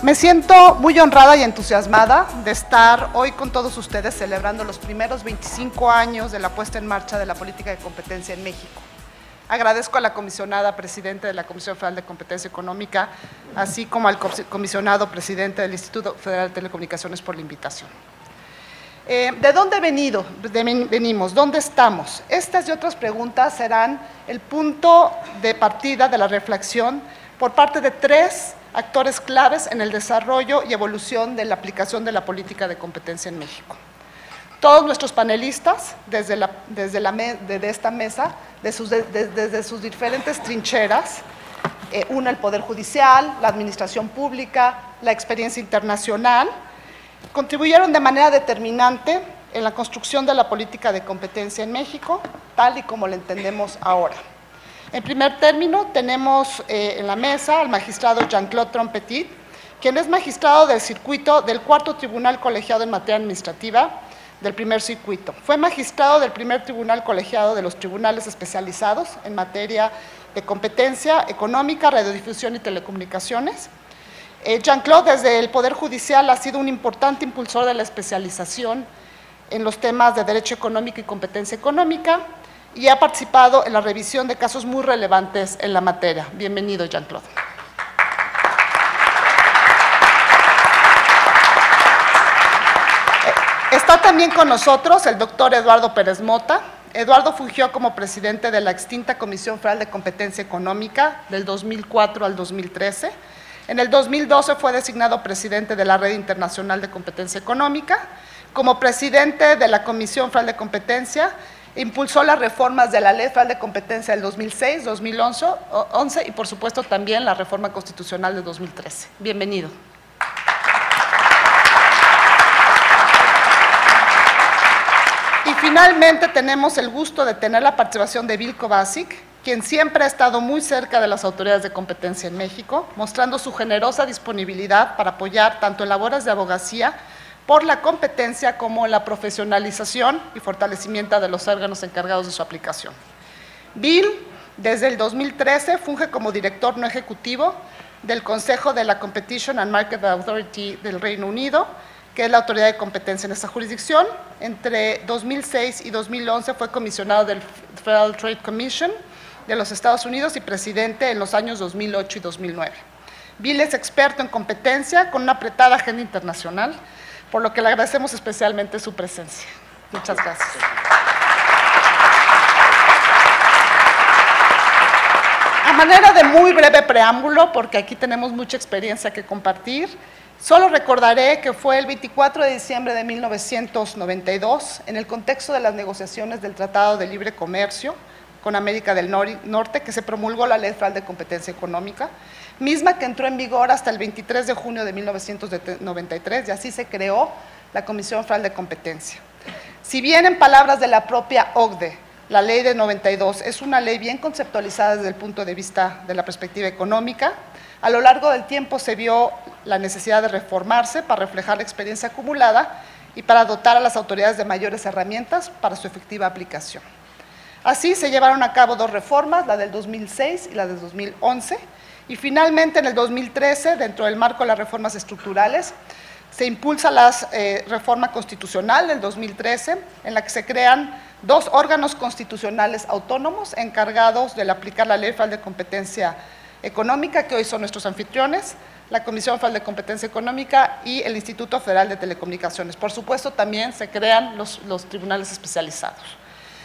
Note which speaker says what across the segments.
Speaker 1: Me siento muy honrada y entusiasmada de estar hoy con todos ustedes celebrando los primeros 25 años de la puesta en marcha de la política de competencia en México. Agradezco a la comisionada presidente de la Comisión Federal de Competencia Económica, así como al comisionado presidente del Instituto Federal de Telecomunicaciones por la invitación. ¿De dónde venimos? ¿Dónde estamos? Estas y otras preguntas serán el punto de partida de la reflexión por parte de tres actores claves en el desarrollo y evolución de la aplicación de la política de competencia en México. Todos nuestros panelistas, desde esta mesa, desde sus diferentes trincheras, el Poder Judicial, la Administración Pública, la experiencia internacional, contribuyeron de manera determinante en la construcción de la política de competencia en México, tal y como la entendemos ahora. En primer término, tenemos en la mesa al magistrado Jean-Claude Trompetit, quien es magistrado del circuito del Cuarto Tribunal Colegiado en Materia Administrativa del Primer Circuito. Fue magistrado del Primer Tribunal Colegiado de los Tribunales Especializados en materia de competencia económica, radiodifusión y telecomunicaciones. Jean-Claude, desde el Poder Judicial, ha sido un importante impulsor de la especialización en los temas de derecho económico y competencia económica y ha participado en la revisión de casos muy relevantes en la materia. Bienvenido, Jean-Claude. Está también con nosotros el doctor Eduardo Pérez Mota. Eduardo fungió como presidente de la extinta Comisión Federal de Competencia Económica del 2004 al 2013. En el 2012 fue designado presidente de la Red Internacional de Competencia Económica. Como presidente de la Comisión Federal de Competencia, impulsó las reformas de la Ley Federal de Competencia del 2006, 2011 y, por supuesto, también la reforma constitucional de 2013. Bienvenido. Y finalmente tenemos el gusto de tener la participación de Bill Kovacic, quien siempre ha estado muy cerca de las autoridades de competencia en México, mostrando su generosa disponibilidad para apoyar tanto en labores de abogacía por la competencia como en la profesionalización y fortalecimiento de los órganos encargados de su aplicación. Bill, desde el 2013, funge como director no ejecutivo del Consejo de la Competition and Market Authority del Reino Unido, que es la autoridad de competencia en esta jurisdicción. Entre 2006 y 2011 fue comisionado del Federal Trade Commission de los Estados Unidos y presidente en los años 2008 y 2009. Bill es experto en competencia con una apretada agenda internacional, por lo que le agradecemos especialmente su presencia. Muchas gracias. A manera de muy breve preámbulo, porque aquí tenemos mucha experiencia que compartir, solo recordaré que fue el 24 de diciembre de 1992, en el contexto de las negociaciones del Tratado de Libre Comercio con América del Norte, que se promulgó la Ley Federal de Competencia Económica, misma que entró en vigor hasta el 23 de junio de 1993, y así se creó la Comisión Federal de Competencia. Si bien, en palabras de la propia OCDE, la Ley de 92 es una ley bien conceptualizada desde el punto de vista de la perspectiva económica, a lo largo del tiempo se vio la necesidad de reformarse para reflejar la experiencia acumulada y para dotar a las autoridades de mayores herramientas para su efectiva aplicación. Así se llevaron a cabo dos reformas, la del 2006 y la del 2011, y finalmente en el 2013, dentro del marco de las reformas estructurales, se impulsa la reforma constitucional del 2013, en la que se crean dos órganos constitucionales autónomos encargados de aplicar la Ley Federal de Competencia Económica, que hoy son nuestros anfitriones, la Comisión Federal de Competencia Económica y el Instituto Federal de Telecomunicaciones. Por supuesto, también se crean los tribunales especializados.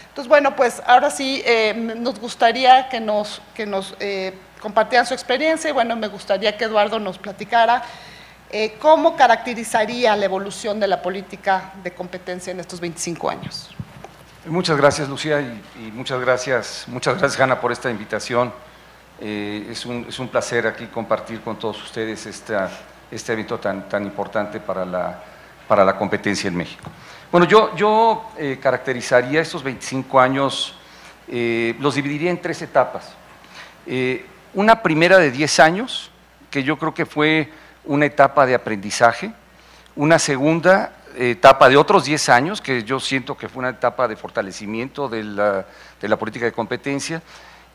Speaker 1: Entonces, bueno, pues ahora sí nos gustaría que nos compartieran su experiencia y, bueno, me gustaría que Eduardo nos platicara cómo caracterizaría la evolución de la política de competencia en estos 25 años.
Speaker 2: Muchas gracias, Lucía, y muchas gracias, Hanna, por esta invitación. Es un placer aquí compartir con todos ustedes este evento tan importante para la competencia en México. Bueno, yo caracterizaría estos 25 años, los dividiría en tres etapas. Una primera de 10 años, que yo creo que fue una etapa de aprendizaje. Una segunda etapa de otros 10 años, que yo siento que fue una etapa de fortalecimiento de la política de competencia.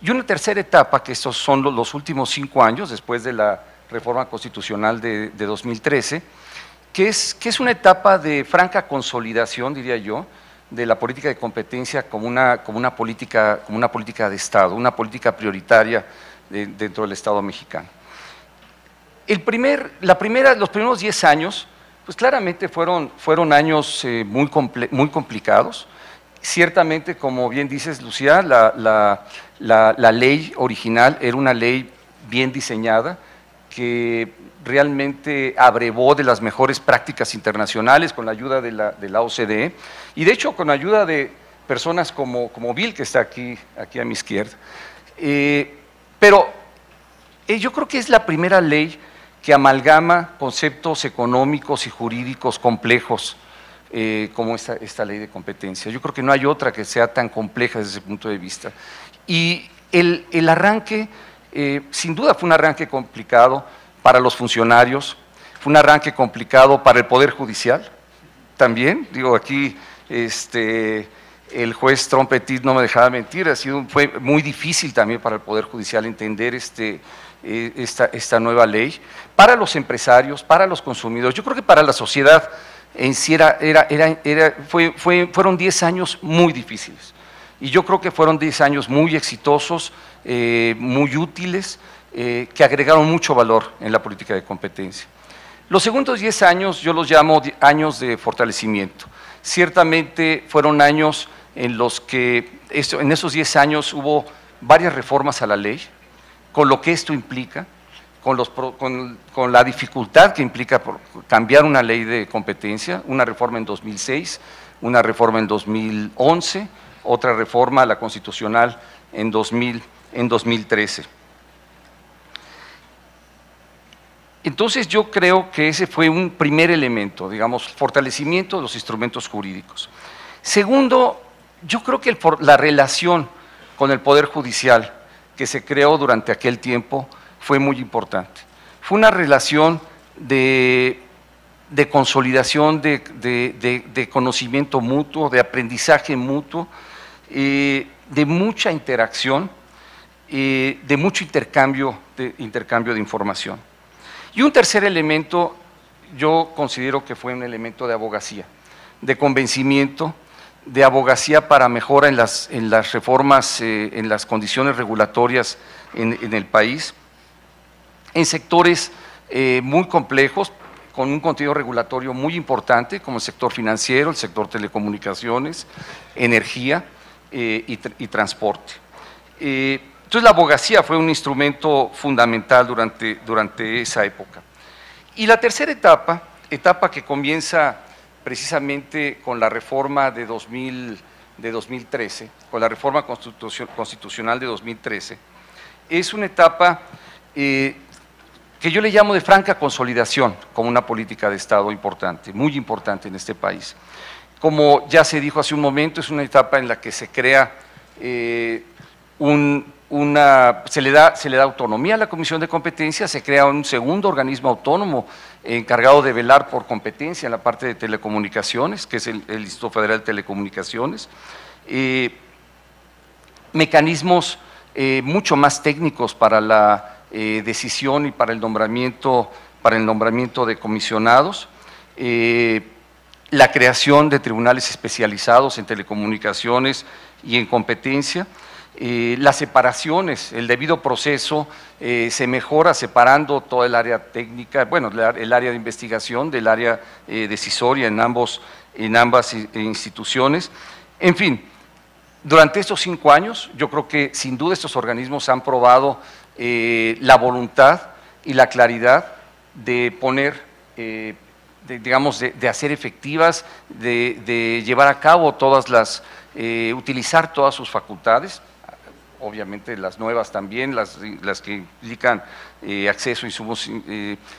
Speaker 2: Y una tercera etapa, que estos son los últimos 5 años, después de la reforma constitucional de 2013, que es una etapa de franca consolidación, diría yo, de la política de competencia como una política de Estado, una política prioritaria dentro del Estado mexicano. Los primeros 10 años, pues claramente fueron años muy complicados. Ciertamente, como bien dices, Lucía, la ley original era una ley bien diseñada, que realmente abrevó de las mejores prácticas internacionales con la ayuda de la OCDE, y de hecho con la ayuda de personas como Bill, que está aquí a mi izquierda. Pero yo creo que es la primera ley que amalgama conceptos económicos y jurídicos complejos, como esta ley de competencia. Yo creo que no hay otra que sea tan compleja desde ese punto de vista. Y el arranque, sin duda fue un arranque complicado para los funcionarios, fue un arranque complicado para el Poder Judicial también. Digo, aquí el juez Trompetit no me dejaba mentir, fue muy difícil también para el Poder Judicial entender esta nueva ley, para los empresarios, para los consumidores. Yo creo que para la sociedad en sí fueron 10 años muy difíciles, y yo creo que fueron 10 años muy exitosos, muy útiles, que agregaron mucho valor en la política de competencia. Los segundos 10 años yo los llamo años de fortalecimiento. Ciertamente fueron años en los que en esos 10 años hubo varias reformas a la ley, con lo que esto implica, con la dificultad que implica por cambiar una ley de competencia, una reforma en 2006, una reforma en 2011, otra reforma a la constitucional en 2013. Entonces yo creo que ese fue un primer elemento, digamos, fortalecimiento de los instrumentos jurídicos. Segundo, yo creo que la relación con el Poder Judicial que se creó durante aquel tiempo fue muy importante. Fue una relación de consolidación, de conocimiento mutuo, de aprendizaje mutuo, de mucha interacción, de mucho intercambio de información. Y un tercer elemento, yo considero que fue un elemento de abogacía, de convencimiento, de abogacía para mejora en las reformas, en las condiciones regulatorias en el país, en sectores muy complejos, con un contenido regulatorio muy importante, como el sector financiero, el sector telecomunicaciones, energía y transporte. Entonces la abogacía fue un instrumento fundamental durante esa época. Y la tercera etapa que comienza precisamente con la reforma de 2013, con la reforma constitucional de 2013, es una etapa que yo le llamo de franca consolidación como una política de Estado importante, muy importante en este país. Como ya se dijo hace un momento, es una etapa en la que se crea se le da autonomía a la Comisión de Competencia, se crea un segundo organismo autónomo encargado de velar por competencia en la parte de telecomunicaciones, que es el Instituto Federal de Telecomunicaciones, mecanismos mucho más técnicos para la decisión y para el nombramiento de comisionados, la creación de tribunales especializados en telecomunicaciones y en competencia, las separaciones, el debido proceso se mejora separando toda el área técnica, bueno, el área de investigación del área decisoria en ambas instituciones. En fin, durante estos 5 años, yo creo que sin duda estos organismos han probado la voluntad y la claridad de poner, de hacer efectivas, de llevar a cabo utilizar todas sus facultades. Obviamente las nuevas también, las que implican acceso a insumos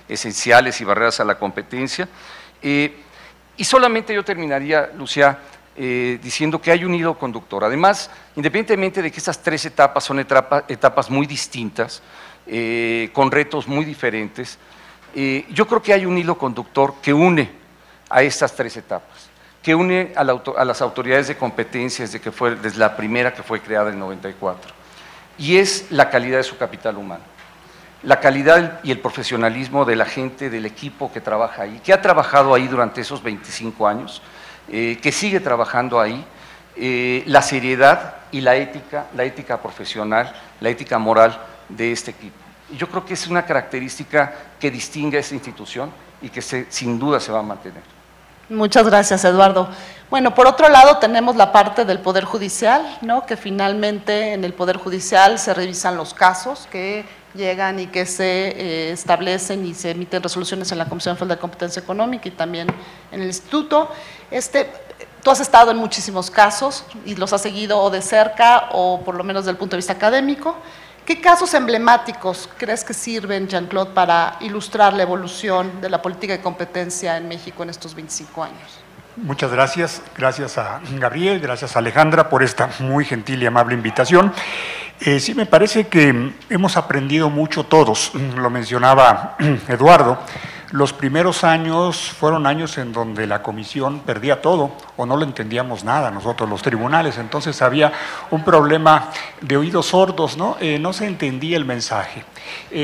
Speaker 2: esenciales y barreras a la competencia. Y solamente yo terminaría, Lucía, diciendo que hay un hilo conductor. Además, independientemente de que estas 3 etapas son etapas muy distintas, con retos muy diferentes, yo creo que hay un hilo conductor que une a estas 3 etapas, que une a las autoridades de competencia desde la primera que fue creada en el 94, y es la calidad de su capital humano. la calidad y el profesionalismo de la gente, del equipo que trabaja ahí, que ha trabajado ahí durante esos 25 años, que sigue trabajando ahí, la seriedad y la ética profesional, la ética moral de este equipo. Yo creo que es una característica que distingue a esta institución y que sin duda se va a mantener.
Speaker 1: Muchas gracias, Eduardo. Bueno, por otro lado tenemos la parte del Poder Judicial, ¿no? Que finalmente en el Poder Judicial se revisan los casos que llegan y que se establecen y se emiten resoluciones en la Comisión Federal de Competencia Económica y también en el Instituto. Tú has estado en muchísimos casos y los has seguido o de cerca o por lo menos desde el punto de vista académico. ¿Qué casos emblemáticos crees que sirven, Jean-Claude, para ilustrar la evolución de la política de competencia en México en estos 25 años?
Speaker 3: Muchas gracias. Gracias a Gabriel, gracias a Alejandra por esta muy gentil y amable invitación. Sí, me parece que hemos aprendido mucho todos, lo mencionaba Eduardo. Los primeros años fueron años en donde la comisión perdía todo o no le entendíamos nada nosotros los tribunales, entonces había un problema de oídos sordos, ¿no? No se entendía el mensaje.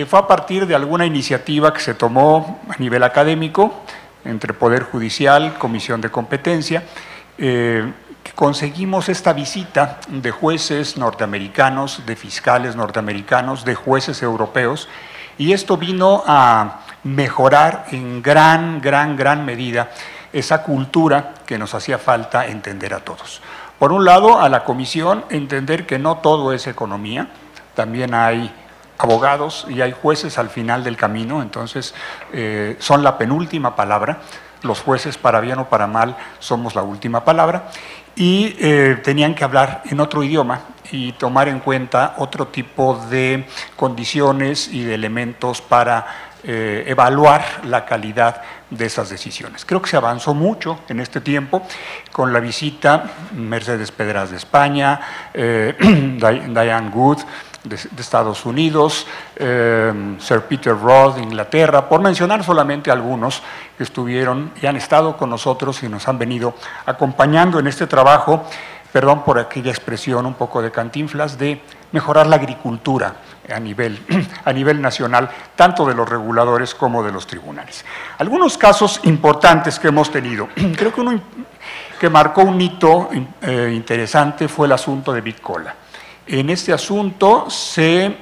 Speaker 3: Fue a partir de alguna iniciativa que se tomó a nivel académico, entre Poder Judicial, Comisión de Competencia, que conseguimos esta visita de jueces norteamericanos, de fiscales norteamericanos, de jueces europeos, y esto vino a mejorar en gran medida esa cultura que nos hacía falta entender a todos. Por un lado, a la comisión entender que no todo es economía, también hay abogados y hay jueces al final del camino, entonces son la penúltima palabra, los jueces para bien o para mal somos la última palabra, y tenían que hablar en otro idioma y tomar en cuenta otro tipo de condiciones y de elementos para evaluar la calidad de esas decisiones. Creo que se avanzó mucho en este tiempo con la visita Mercedes Pedraz de España, Diane Good de Estados Unidos, Sir Peter Roth de Inglaterra, por mencionar solamente algunos que estuvieron y han estado con nosotros y nos han venido acompañando en este trabajo, perdón por aquella expresión un poco de Cantinflas, de mejorar la agricultura a nivel nacional, tanto de los reguladores como de los tribunales. Algunos casos importantes que hemos tenido, creo que uno que marcó un hito interesante fue el asunto de Big Cola. En este asunto se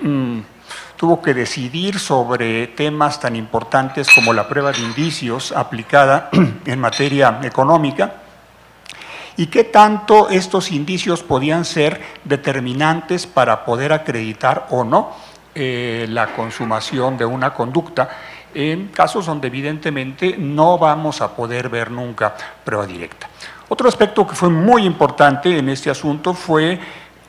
Speaker 3: tuvo que decidir sobre temas tan importantes como la prueba de indicios aplicada en materia económica y qué tanto estos indicios podían ser determinantes para poder acreditar o no la consumación de una conducta en casos donde evidentemente no vamos a poder ver nunca prueba directa. Otro aspecto que fue muy importante en este asunto fue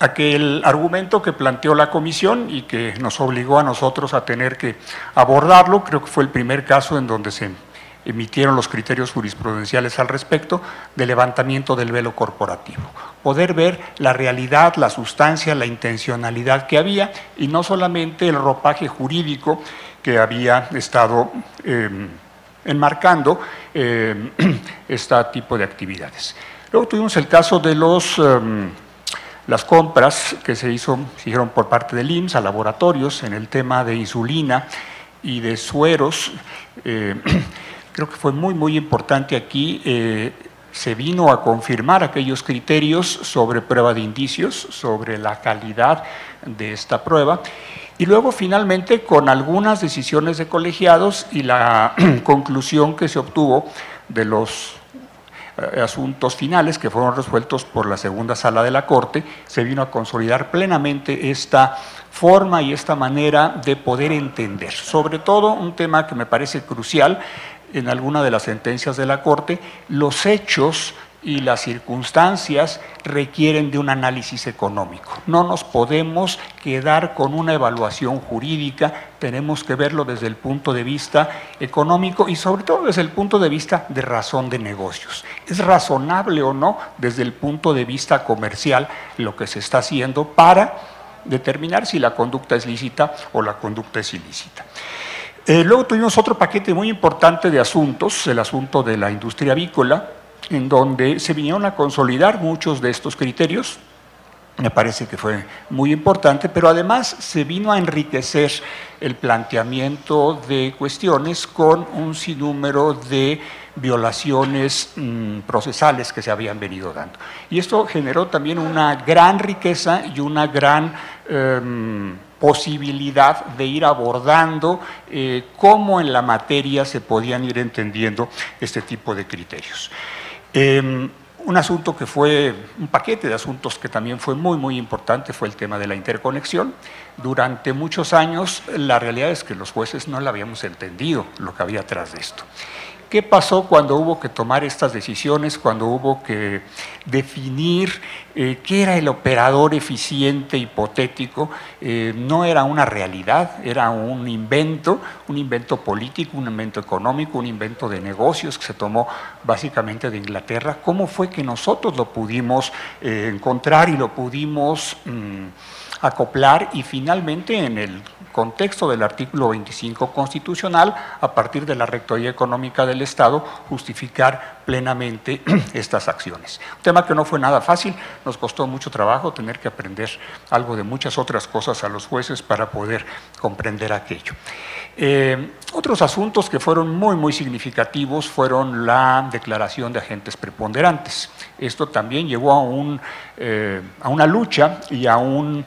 Speaker 3: aquel argumento que planteó la comisión y que nos obligó a nosotros a tener que abordarlo. Creo que fue el primer caso en donde se emitieron los criterios jurisprudenciales al respecto del levantamiento del velo corporativo. Poder ver la realidad, la sustancia, la intencionalidad que había y no solamente el ropaje jurídico que había estado enmarcando este tipo de actividades. Luego tuvimos el caso de las compras que se hicieron por parte del IMSS a laboratorios en el tema de insulina y de sueros. Creo que fue muy importante aquí, se vino a confirmar aquellos criterios sobre prueba de indicios, sobre la calidad de esta prueba, y luego finalmente con algunas decisiones de colegiados y la conclusión que se obtuvo de los asuntos finales que fueron resueltos por la segunda sala de la Corte, se vino a consolidar plenamente esta forma y esta manera de poder entender, sobre todo un tema que me parece crucial en alguna de las sentencias de la Corte, los hechos y las circunstancias requieren de un análisis económico. No nos podemos quedar con una evaluación jurídica, tenemos que verlo desde el punto de vista económico y sobre todo desde el punto de vista de razón de negocios. ¿Es razonable o no desde el punto de vista comercial lo que se está haciendo para determinar si la conducta es lícita o la conducta es ilícita? Luego tuvimos otro paquete muy importante de asuntos, el asunto de la industria avícola, en donde se vinieron a consolidar muchos de estos criterios. me parece que fue muy importante, pero además se vino a enriquecer el planteamiento de cuestiones con un sinnúmero de violaciones procesales que se habían venido dando. Y esto generó también una gran riqueza y una gran posibilidad de ir abordando cómo en la materia se podían ir entendiendo este tipo de criterios. Un asunto que fue, un paquete de asuntos que también fue muy importante fue el tema de la interconexión. Durante muchos años la realidad es que los jueces no la habíamos entendido lo que había atrás de esto. ¿Qué pasó cuando hubo que tomar estas decisiones, cuando hubo que definir qué era el operador eficiente hipotético? No era una realidad, era un invento político, un invento económico, un invento de negocios que se tomó básicamente de Inglaterra. ¿Cómo fue que nosotros lo pudimos encontrar y lo pudimos acoplar y finalmente en el contexto del artículo 25 constitucional, a partir de la Rectoría Económica del Estado, justificar plenamente estas acciones? Un tema que no fue nada fácil, nos costó mucho trabajo tener que aprender algo de muchas otras cosas a los jueces para poder comprender aquello. Otros asuntos que fueron muy significativos fueron la declaración de agentes preponderantes. Esto también llevó a una lucha y a una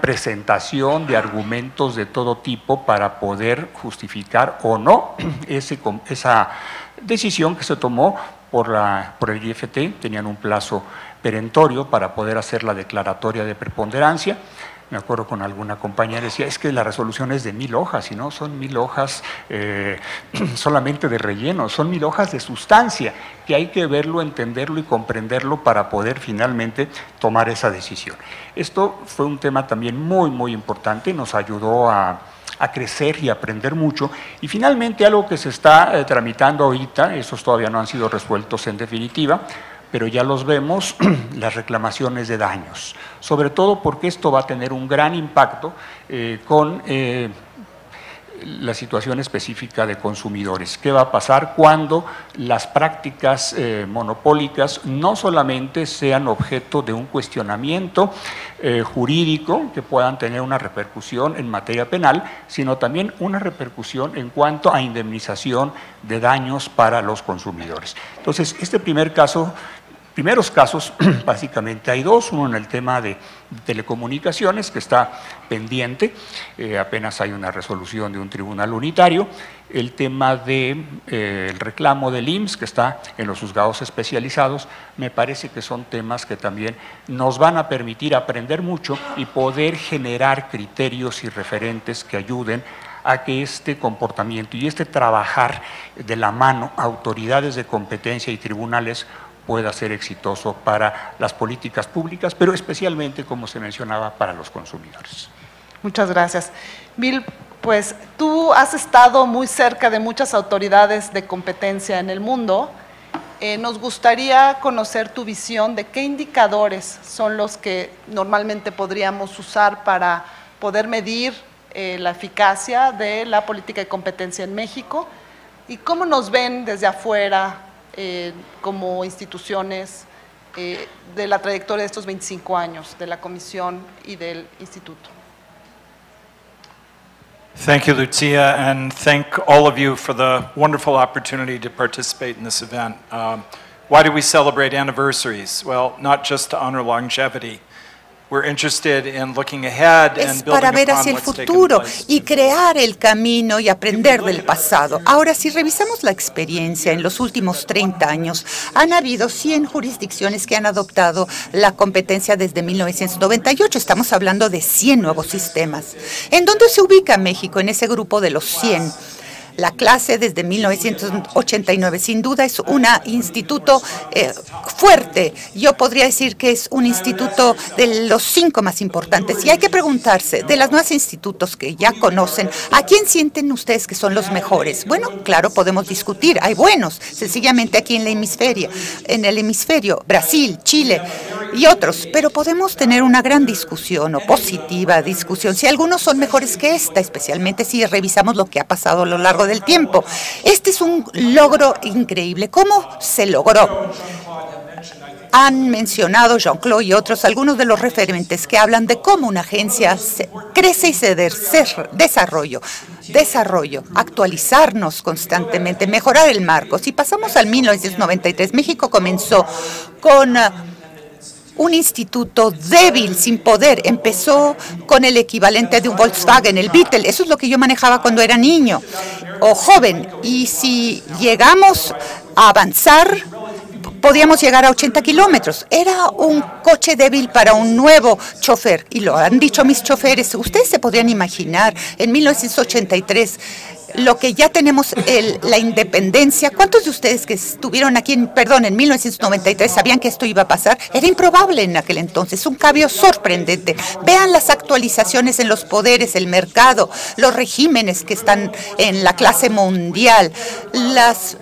Speaker 3: presentación de argumentos de todo tipo para poder justificar o no esa decisión que se tomó por el IFT. Tenían un plazo perentorio para poder hacer la declaratoria de preponderancia. Me acuerdo con alguna compañera decía, es que la resolución es de 1000 hojas, y no son 1000 hojas solamente de relleno, son 1000 hojas de sustancia, que hay que verlo, entenderlo y comprenderlo para poder finalmente tomar esa decisión. Esto fue un tema también muy importante, nos ayudó a crecer y aprender mucho. Y finalmente algo que se está tramitando ahorita, esos todavía no han sido resueltos en definitiva, pero ya los vemos, las reclamaciones de daños, sobre todo porque esto va a tener un gran impacto con la situación específica de consumidores. ¿Qué va a pasar cuando las prácticas monopólicas no solamente sean objeto de un cuestionamiento jurídico que puedan tener una repercusión en materia penal, sino también una repercusión en cuanto a indemnización de daños para los consumidores? Entonces, primeros casos, básicamente hay dos, uno en el tema de telecomunicaciones, que está pendiente, apenas hay una resolución de un tribunal unitario, el tema del reclamo del IMSS, que está en los juzgados especializados. Me parece que son temas que también nos van a permitir aprender mucho y poder generar criterios y referentes que ayuden a que este comportamiento y este trabajar de la mano, autoridades de competencia y tribunales, pueda ser exitoso para las políticas públicas, pero especialmente, como se mencionaba, para los consumidores.
Speaker 1: Muchas gracias. Bill, pues tú has estado muy cerca de muchas autoridades de competencia en el mundo. Nos gustaría conocer tu visión de qué indicadores son los que normalmente podríamos usar para poder medir la eficacia de la política de competencia en México y cómo nos ven desde afuera como instituciones de la trayectoria de estos 25 años de la Comisión y del Instituto.
Speaker 4: Thank you, Lucia, and thank all of you for the wonderful opportunity to participate in this event. Why do we celebrate anniversaries? Well, not just to honor longevity. We're interested in looking ahead and building
Speaker 5: para ver
Speaker 4: upon
Speaker 5: hacia el
Speaker 4: what's taken
Speaker 5: futuro
Speaker 4: place.
Speaker 5: y crear el camino y aprender del pasado. Ahora, si revisamos la experiencia en los últimos 30 años, han habido 100 jurisdicciones que han adoptado la competencia desde 1998. Estamos hablando de 100 nuevos sistemas. ¿En dónde se ubica México en ese grupo de los 100? La clase desde 1989 sin duda es un instituto fuerte. Yo podría decir que es un instituto de los 5 más importantes. Y hay que preguntarse, de los nuevos institutos que ya conocen, ¿a quién sienten ustedes que son los mejores? Bueno, claro, podemos discutir. Hay buenos, sencillamente aquí en el hemisferio, Brasil, Chile y otros. Pero podemos tener una gran discusión o positiva discusión si algunos son mejores que esta, especialmente si revisamos lo que ha pasado a lo largo del tiempo. Este es un logro increíble. ¿Cómo se logró? Han mencionado Jean-Claude y otros, algunos de los referentes que hablan de cómo una agencia crece y se desarrollo, actualizarnos constantemente, mejorar el marco. Si pasamos al 1993, México comenzó con un instituto débil, sin poder. Empezó con el equivalente de un Volkswagen, el Beetle. Eso es lo que yo manejaba cuando era niño o joven. Y si llegamos a avanzar, podíamos llegar a 80 kilómetros. Era un coche débil para un nuevo chofer. Y lo han dicho mis choferes. Ustedes se podrían imaginar, en 1983, lo que ya tenemos, la independencia. ¿Cuántos de ustedes que estuvieron aquí, en 1993, sabían que esto iba a pasar? Era improbable en aquel entonces, un cambio sorprendente. Vean las actualizaciones en los poderes, el mercado, los regímenes que están en la clase mundial,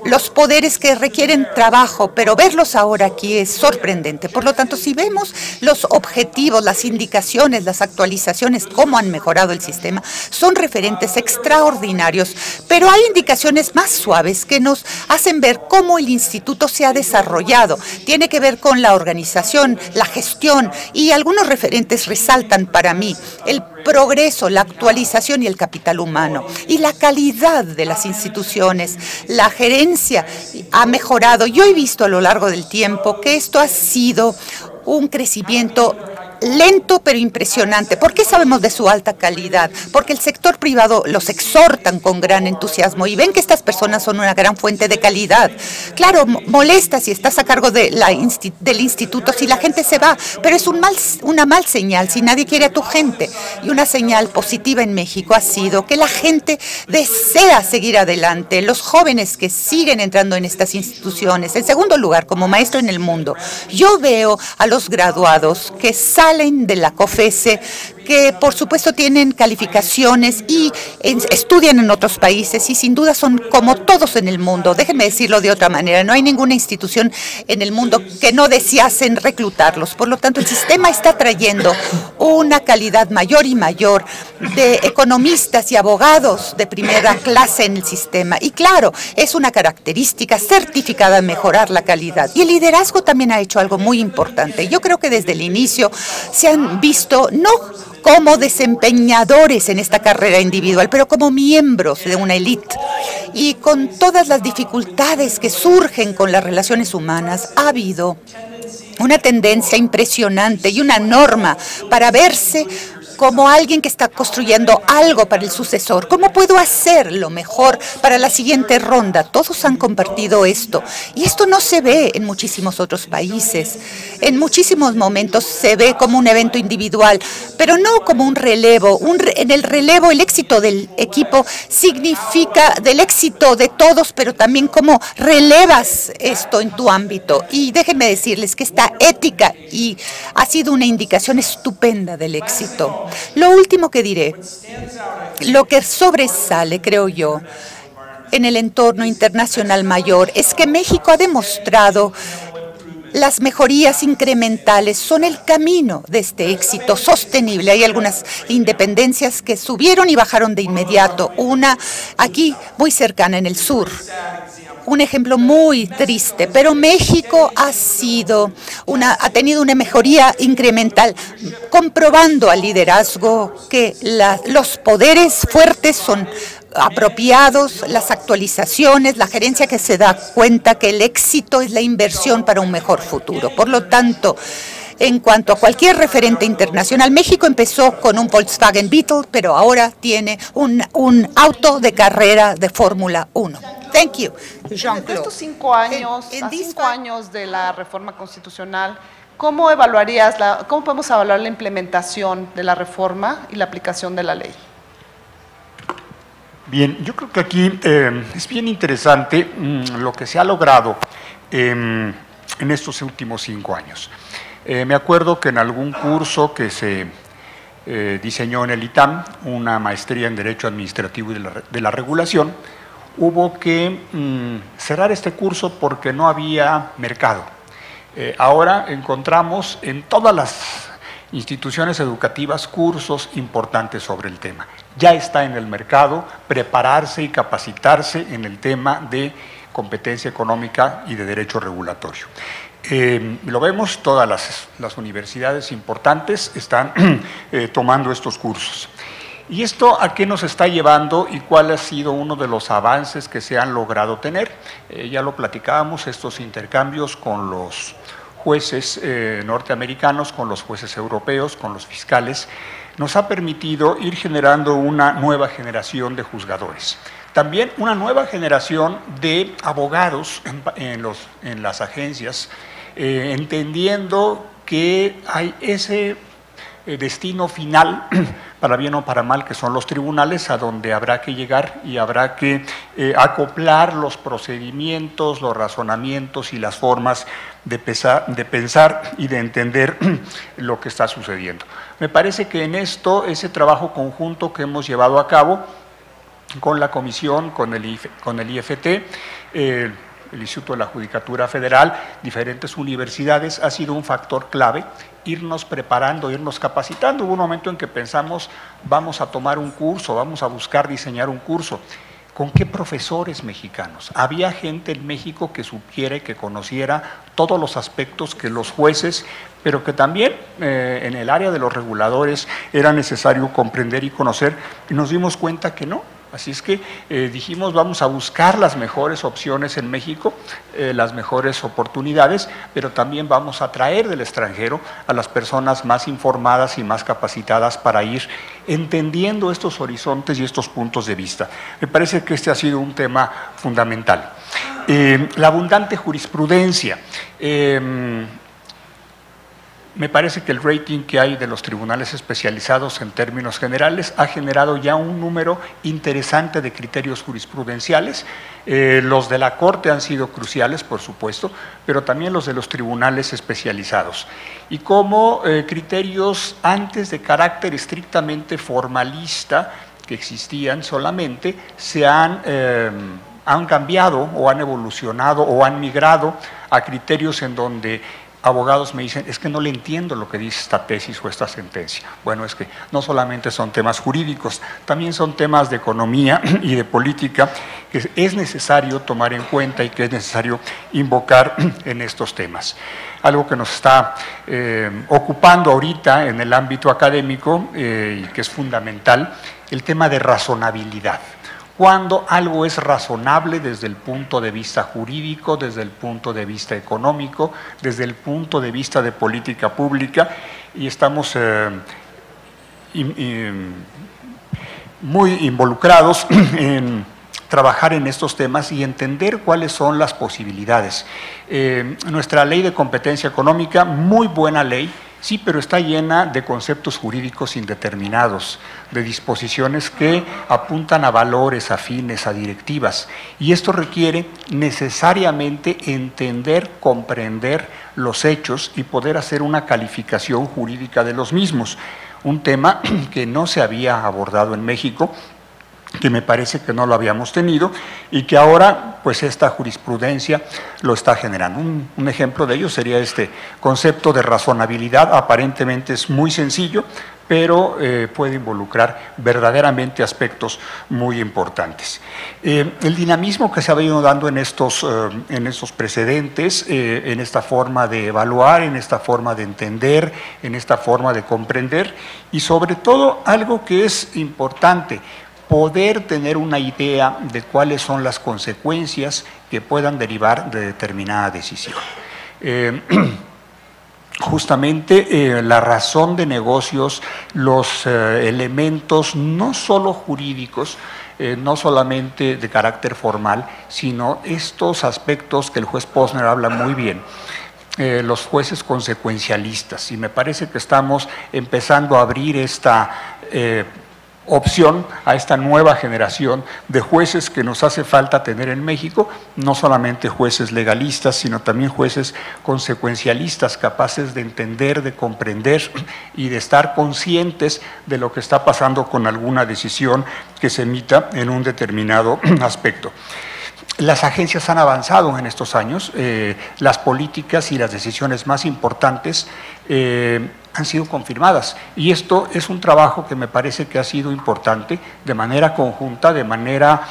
Speaker 5: los poderes que requieren trabajo, pero verlos ahora aquí es sorprendente. Por lo tanto, si vemos los objetivos, las indicaciones, las actualizaciones, cómo han mejorado el sistema, son referentes extraordinarios. Pero hay indicaciones más suaves que nos hacen ver cómo el instituto se ha desarrollado. Tiene que ver con la organización, la gestión, y algunos referentes resaltan para mí el progreso, la actualización y el capital humano. Y la calidad de las instituciones, la gerencia ha mejorado. Yo he visto a lo largo del tiempo que esto ha sido un crecimiento lento pero impresionante. ¿Por qué sabemos de su alta calidad? Porque el sector privado los exhortan con gran entusiasmo y ven que estas personas son una gran fuente de calidad. Claro, molesta si estás a cargo de del instituto, si la gente se va, pero es una mal señal si nadie quiere a tu gente. Y una señal positiva en México ha sido que la gente desea seguir adelante, los jóvenes que siguen entrando en estas instituciones. En segundo lugar, como maestro en el mundo, yo veo a los graduados que salen de la COFESE, que por supuesto tienen calificaciones y estudian en otros países y sin duda son como todos en el mundo. Déjenme decirlo de otra manera, no hay ninguna institución en el mundo que no deseasen reclutarlos. Por lo tanto, el sistema está trayendo una calidad mayor y mayor de economistas y abogados de primera clase en el sistema. Y claro, es una característica certificada mejorar la calidad. Y el liderazgo también ha hecho algo muy importante. Yo creo que desde el inicio se han visto no como desempeñadores en esta carrera individual, pero como miembros de una élite. Y con todas las dificultades que surgen con las relaciones humanas, ha habido una tendencia impresionante y una norma para verse como alguien que está construyendo algo para el sucesor. ¿Cómo puedo hacer lo mejor para la siguiente ronda? Todos han compartido esto. Y esto no se ve en muchísimos otros países. En muchísimos momentos se ve como un evento individual, pero no como un relevo. En el relevo, el éxito del equipo significa del éxito de todos, pero también cómo relevas esto en tu ámbito. Y déjenme decirles que esta ética ha sido una indicación estupenda del éxito. Lo último que diré, lo que sobresale, creo yo, en el entorno internacional mayor, es que México ha demostrado las mejorías incrementales son el camino de este éxito sostenible. Hay algunas independencias que subieron y bajaron de inmediato. Una aquí muy cercana en el sur. Un ejemplo muy triste, pero México ha tenido una mejoría incremental, comprobando al liderazgo que los poderes fuertes son apropiados, las actualizaciones, la gerencia que se da cuenta que el éxito es la inversión para un mejor futuro. Por lo tanto, en cuanto a cualquier referente internacional, México empezó con un Volkswagen Beetle, pero ahora tiene un auto de carrera de Fórmula 1. Thank you, Jean-Claude.
Speaker 1: En estos 5 años, a 5 años de la reforma constitucional, ¿cómo podemos evaluar la implementación de la reforma y la aplicación de la ley?
Speaker 3: Bien, yo creo que aquí es bien interesante lo que se ha logrado en estos últimos 5 años. Me acuerdo que en algún curso que se diseñó en el ITAM, una maestría en Derecho Administrativo y de la Regulación, hubo que cerrar este curso porque no había mercado. Ahora encontramos en todas las instituciones educativas cursos importantes sobre el tema. Ya está en el mercado prepararse y capacitarse en el tema de competencia económica y de derecho regulatorio. Lo vemos, todas las universidades importantes están tomando estos cursos. ¿Y esto a qué nos está llevando y cuál ha sido uno de los avances que se han logrado tener? Ya lo platicábamos, estos intercambios con los jueces norteamericanos, con los jueces europeos, con los fiscales, nos ha permitido ir generando una nueva generación de juzgadores. También una nueva generación de abogados en las agencias, entendiendo que hay ese destino final, para bien o para mal, que son los tribunales, a donde habrá que llegar y habrá que acoplar los procedimientos, los razonamientos y las formas de pensar y de entender lo que está sucediendo. Me parece que en esto, ese trabajo conjunto que hemos llevado a cabo con la Comisión, con el IFT, el Instituto de la Judicatura Federal, diferentes universidades, ha sido un factor clave, irnos preparando, irnos capacitando. Hubo un momento en que pensamos, vamos a tomar un curso, vamos a buscar diseñar un curso. ¿Con qué profesores mexicanos? Había gente en México que supiera y que conociera todos los aspectos que los jueces, pero que también en el área de los reguladores era necesario comprender y conocer, y nos dimos cuenta que no. Así es que dijimos, vamos a buscar las mejores opciones en México, las mejores oportunidades, pero también vamos a traer del extranjero a las personas más informadas y más capacitadas para ir entendiendo estos horizontes y estos puntos de vista. Me parece que este ha sido un tema fundamental. La abundante jurisprudencia. Me parece que el rating que hay de los tribunales especializados en términos generales ha generado ya un número interesante de criterios jurisprudenciales. Los de la Corte han sido cruciales, por supuesto, pero también los de los tribunales especializados. Y como criterios antes de carácter estrictamente formalista, que existían solamente, se han cambiado o han evolucionado o han migrado a criterios en donde abogados me dicen, es que no le entiendo lo que dice esta tesis o esta sentencia. Bueno, es que no solamente son temas jurídicos, también son temas de economía y de política que es necesario tomar en cuenta y que es necesario invocar en estos temas. Algo que nos está ocupando ahorita en el ámbito académico y que es fundamental, el tema de razonabilidad. Cuando algo es razonable desde el punto de vista jurídico, desde el punto de vista económico, desde el punto de vista de política pública, y estamos muy involucrados en trabajar en estos temas y entender cuáles son las posibilidades. Nuestra ley de competencia económica, muy buena ley, sí, pero está llena de conceptos jurídicos indeterminados, de disposiciones que apuntan a valores, a fines, a directivas. Y esto requiere necesariamente entender, comprender los hechos y poder hacer una calificación jurídica de los mismos. Un tema que no se había abordado en México, que me parece que no lo habíamos tenido y que ahora pues esta jurisprudencia lo está generando. Un ejemplo de ello sería este concepto de razonabilidad. Aparentemente es muy sencillo, pero puede involucrar verdaderamente aspectos muy importantes. El dinamismo que se ha venido dando en estos precedentes, en esta forma de evaluar, en esta forma de entender, en esta forma de comprender y sobre todo algo que es importante, poder tener una idea de cuáles son las consecuencias que puedan derivar de determinada decisión. Justamente la razón de negocios, los elementos no solo jurídicos, no solamente de carácter formal, sino estos aspectos que el juez Posner habla muy bien, los jueces consecuencialistas. Y me parece que estamos empezando a abrir esta opción a esta nueva generación de jueces que nos hace falta tener en México, no solamente jueces legalistas, sino también jueces consecuencialistas, capaces de entender, de comprender y de estar conscientes de lo que está pasando con alguna decisión que se emita en un determinado aspecto. Las agencias han avanzado en estos años, las políticas y las decisiones más importantes han sido confirmadas y esto es un trabajo que me parece que ha sido importante de manera conjunta, de manera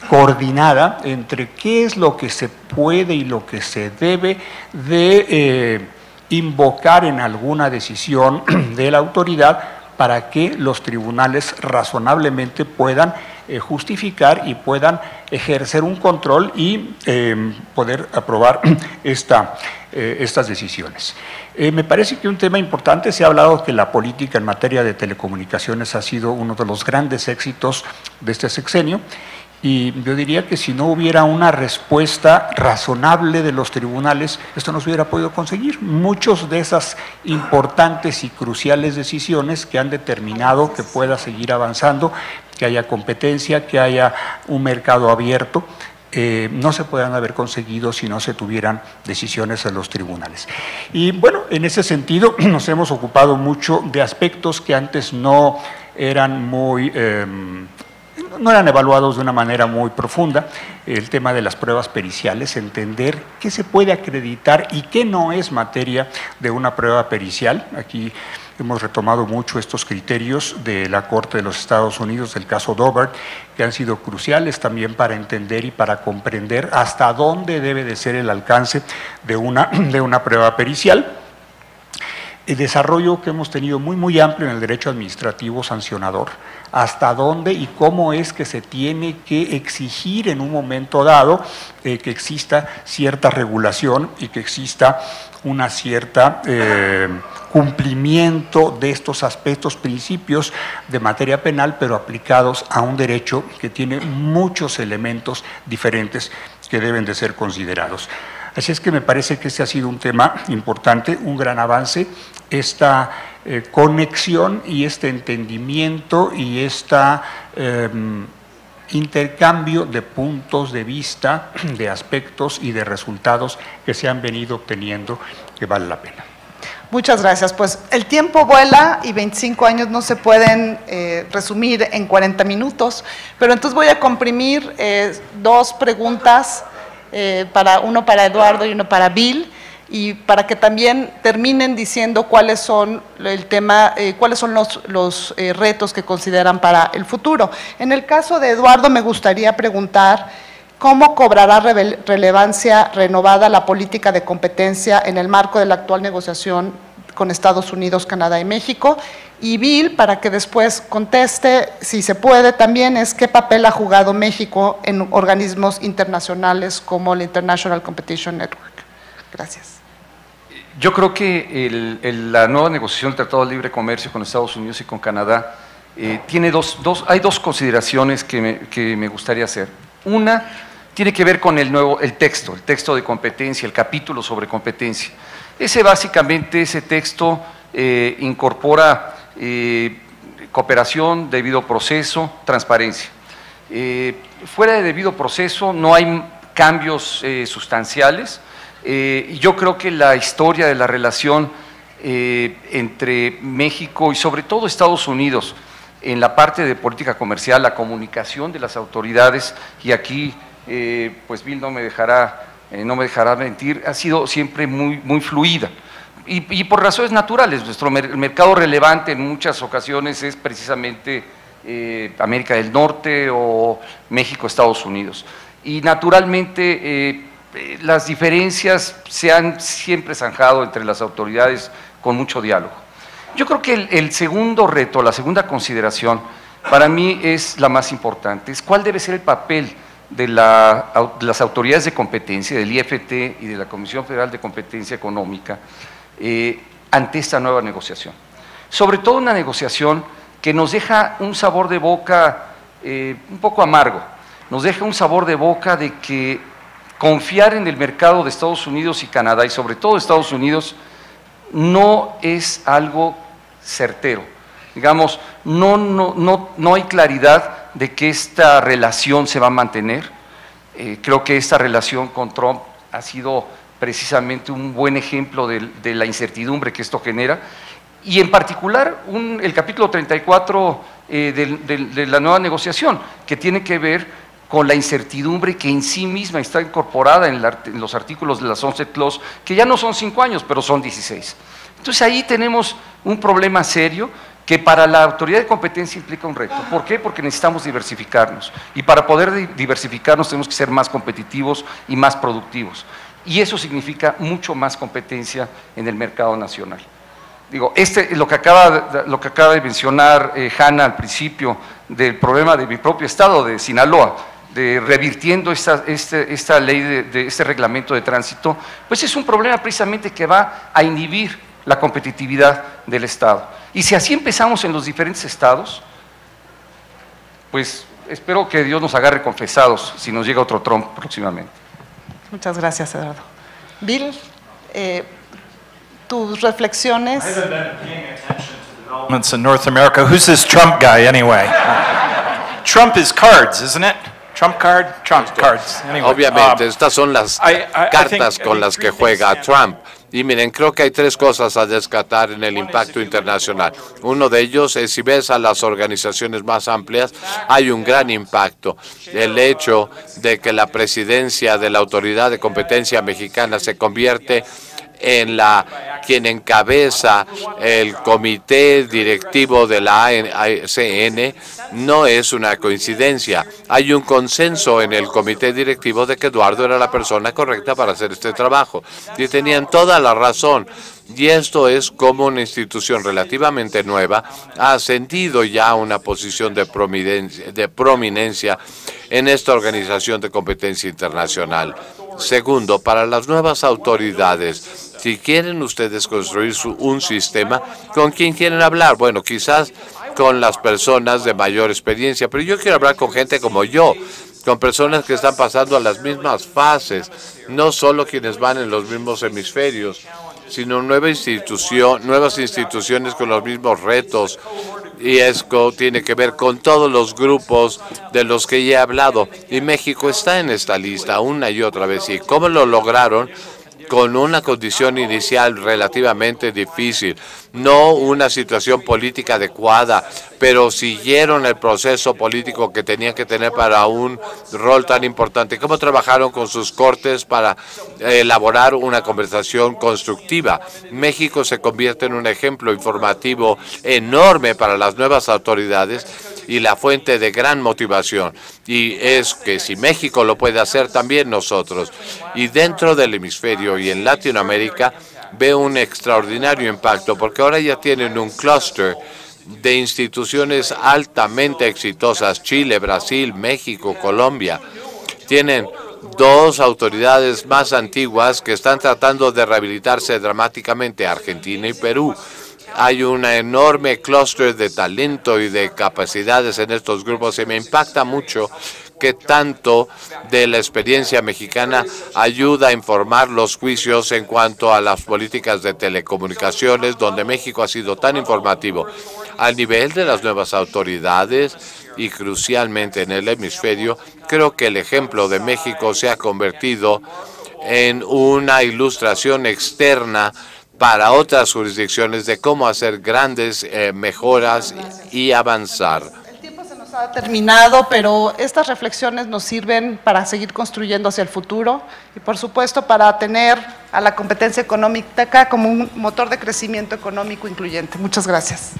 Speaker 3: coordinada entre qué es lo que se puede y lo que se debe de invocar en alguna decisión de la autoridad para que los tribunales razonablemente puedan justificar y puedan ejercer un control y poder aprobar estas decisiones. Me parece que un tema importante, se ha hablado que la política en materia de telecomunicaciones ha sido uno de los grandes éxitos de este sexenio, y yo diría que si no hubiera una respuesta razonable de los tribunales, esto no se hubiera podido conseguir. Muchas de esas importantes y cruciales decisiones que han determinado que pueda seguir avanzando, que haya competencia, que haya un mercado abierto, no se puedan haber conseguido si no se tuvieran decisiones en los tribunales. Y bueno, en ese sentido nos hemos ocupado mucho de aspectos que antes no eran muy... no eran evaluados de una manera muy profunda. El tema de las pruebas periciales, entender qué se puede acreditar y qué no es materia de una prueba pericial. Aquí hemos retomado mucho estos criterios de la Corte de los Estados Unidos, del caso Daubert, que han sido cruciales también para entender y para comprender hasta dónde debe de ser el alcance de una prueba pericial. El desarrollo que hemos tenido muy amplio en el derecho administrativo sancionador, hasta dónde y cómo es que se tiene que exigir en un momento dado que exista cierta regulación y que exista una cierta cumplimiento de estos aspectos, principios de materia penal, pero aplicados a un derecho que tiene muchos elementos diferentes que deben de ser considerados. Así es que me parece que este ha sido un tema importante, un gran avance, esta conexión y este entendimiento y este intercambio de puntos de vista, de aspectos y de resultados que se han venido obteniendo, que vale la pena.
Speaker 1: Muchas gracias. Pues el tiempo vuela y 25 años no se pueden resumir en 40 minutos, pero entonces voy a comprimir dos preguntas, uno para Eduardo y uno para Bill, y para que también terminen diciendo cuáles son los retos que consideran para el futuro. En el caso de Eduardo, me gustaría preguntar cómo cobrará relevancia renovada la política de competencia en el marco de la actual negociación con Estados Unidos, Canadá y México. Y Bill, para que después conteste, si se puede también, es qué papel ha jugado México en organismos internacionales como el International Competition Network. Gracias.
Speaker 2: Yo creo que la nueva negociación del Tratado de Libre Comercio con Estados Unidos y con Canadá tiene hay dos consideraciones que me gustaría hacer. Una tiene que ver con el texto de competencia, el capítulo sobre competencia. Ese texto incorpora cooperación, debido proceso, transparencia. Fuera de debido proceso no hay cambios sustanciales. Yo creo que la historia de la relación entre México y sobre todo Estados Unidos en la parte de política comercial, la comunicación de las autoridades, y aquí pues Bill no me dejará mentir, ha sido siempre muy fluida. Y por razones naturales, nuestro mercado relevante en muchas ocasiones es precisamente América del Norte o México, Estados Unidos. Y naturalmente las diferencias se han siempre zanjado entre las autoridades con mucho diálogo. Yo creo que el segundo reto, la segunda consideración, para mí es la más importante, es cuál debe ser el papel de las autoridades de competencia, del IFT y de la Comisión Federal de Competencia Económica, ante esta nueva negociación. Sobre todo una negociación que nos deja un sabor de boca un poco amargo, nos deja un sabor de boca de que confiar en el mercado de Estados Unidos y Canadá, y sobre todo Estados Unidos, no es algo certero. Digamos, no hay claridad de que esta relación se va a mantener. Creo que esta relación con Trump ha sido precisamente un buen ejemplo de la incertidumbre que esto genera, y en particular el capítulo 34 de la nueva negociación, que tiene que ver con la incertidumbre que en sí misma está incorporada en los artículos de la Sunset Clause, que ya no son 5 años, pero son 16. Entonces ahí tenemos un problema serio que para la autoridad de competencia implica un reto. ¿Por qué? Porque necesitamos diversificarnos, y para poder diversificarnos tenemos que ser más competitivos y más productivos, y eso significa mucho más competencia en el mercado nacional. Digo, lo que acaba de mencionar Hanna al principio del problema de mi propio estado, de Sinaloa, de revirtiendo esta ley, de este reglamento de tránsito, pues es un problema precisamente que va a inhibir la competitividad del Estado. Y si así empezamos en los diferentes estados, pues espero que Dios nos agarre confesados si nos llega otro Trump próximamente.
Speaker 1: Muchas gracias, Eduardo. Bill, tus reflexiones.
Speaker 4: I haven't been paying attention to developments in North America. Who's this Trump guy anyway? Trump is cards, isn't it? Trump card, Trump cards. Anyway,
Speaker 6: obviamente, estas son las cartas con las que juega Trump. Y miren, creo que hay tres cosas a descartar en el impacto internacional. Uno de ellos es, si ves a las organizaciones más amplias, hay un gran impacto. El hecho de que la presidencia de la Autoridad de Competencia Mexicana se convierte en quien encabeza el comité directivo de la ACN, no es una coincidencia. Hay un consenso en el comité directivo de que Eduardo era la persona correcta para hacer este trabajo. Y tenían toda la razón. Y esto es como una institución relativamente nueva ha ascendido ya a una posición de prominencia en esta organización de competencia internacional. Segundo, para las nuevas autoridades, si quieren ustedes construir un sistema, ¿con quién quieren hablar? Bueno, quizás con las personas de mayor experiencia, pero yo quiero hablar con gente como yo, con personas que están pasando a las mismas fases, no solo quienes van en los mismos hemisferios, sino nuevas instituciones con los mismos retos. Y esto tiene que ver con todos los grupos de los que ya he hablado. Y México está en esta lista una y otra vez. ¿Y cómo lo lograron? Con una condición inicial relativamente difícil, no una situación política adecuada, pero siguieron el proceso político que tenían que tener para un rol tan importante. ¿Cómo trabajaron con sus cortes para elaborar una conversación constructiva? México se convierte en un ejemplo informativo enorme para las nuevas autoridades y la fuente de gran motivación. Y es que si México lo puede hacer, también nosotros. Y dentro del hemisferio y en Latinoamérica veo un extraordinario impacto, porque ahora ya tienen un clúster de instituciones altamente exitosas: Chile, Brasil, México, Colombia. Tienen dos autoridades más antiguas que están tratando de rehabilitarse dramáticamente: Argentina y Perú. Hay un enorme clúster de talento y de capacidades en estos grupos, y me impacta mucho que tanto de la experiencia mexicana ayuda a informar los juicios en cuanto a las políticas de telecomunicaciones, donde México ha sido tan informativo. Al nivel de las nuevas autoridades y crucialmente en el hemisferio, creo que el ejemplo de México se ha convertido en una ilustración externa para otras jurisdicciones de cómo hacer grandes mejoras y avanzar.
Speaker 1: El tiempo se nos ha terminado, pero estas reflexiones nos sirven para seguir construyendo hacia el futuro y, por supuesto, para tener a la competencia económica como un motor de crecimiento económico incluyente. Muchas gracias.